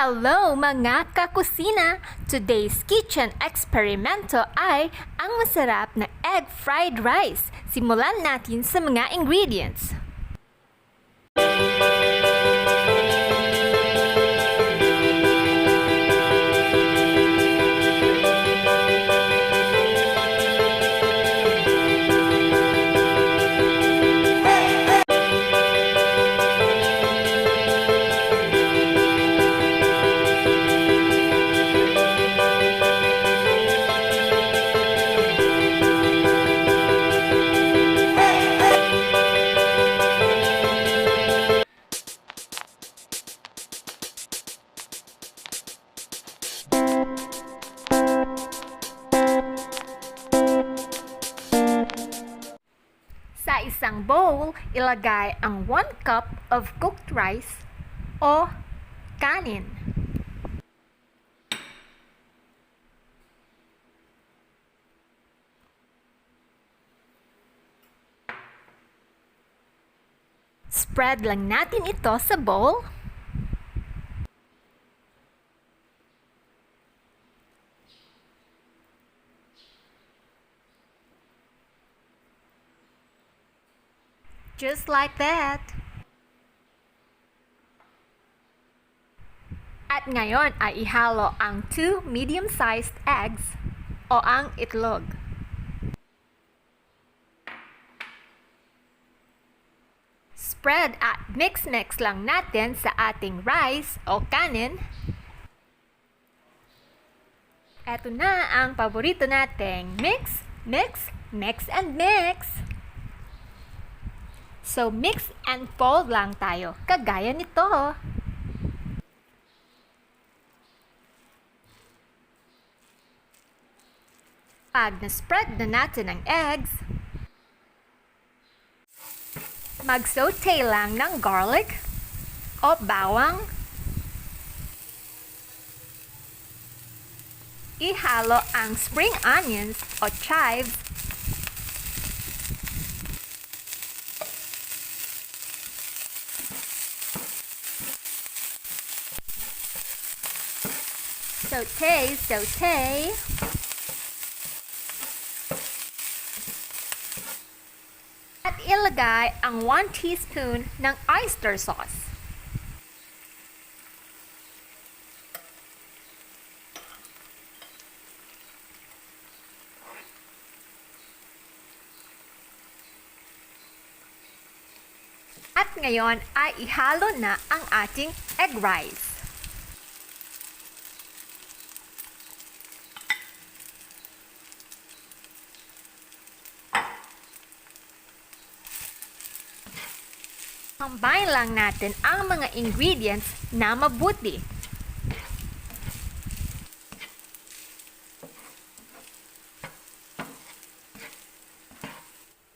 Hello mga kakusina! Today's kitchen eksperimento ay ang masarap na egg fried rice. Simulan natin sa mga ingredients. Sa isang bowl, ilagay ang 1 cup of cooked rice o kanin. Spread lang natin ito sa bowl. Just like that. At ngayon ay ihalo ang 2 medium-sized eggs o ang itlog. Spread at mix-mix lang natin sa ating rice o kanin. Eto na ang paborito nating mix, mix, mix and mix. So, mix and fold lang tayo, kagaya nito. Pag na-spread na natin ang eggs, mag-saute lang ng garlic o bawang. Ihalo ang spring onions o chives. Saute, saute. At ilagay ang 1 teaspoon ng oyster sauce. At ngayon ay ihalo na ang ating egg rice. Combine lang natin ang mga ingredients na mabuti.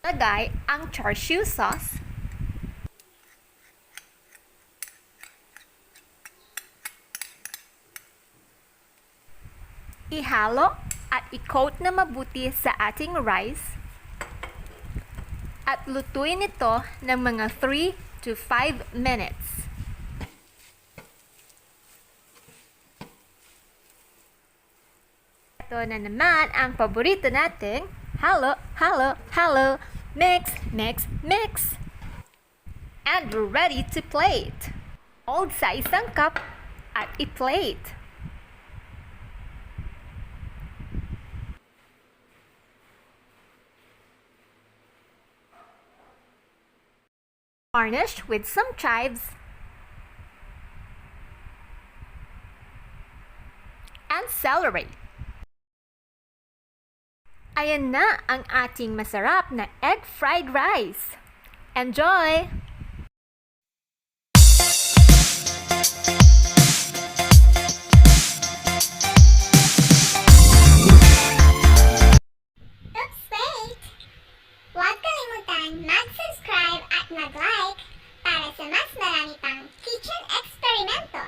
Lagay ang char siu sauce. Ihalo at i-coat na mabuti sa ating rice. At lutuin ito ng mga 3 to 5 minutes. Ito na naman ang paborito nating halo, halo, halo, mix, mix, mix. And we're ready to plate. Hold sa isang cup at i-plate. Garnish with some chives and celery. Ayan na ang ating masarap na egg fried rice. Enjoy! Oops, wait! Huwag kalimutan mag-subscribe at mag-like para sa mas marami pang kitchen eksperimento.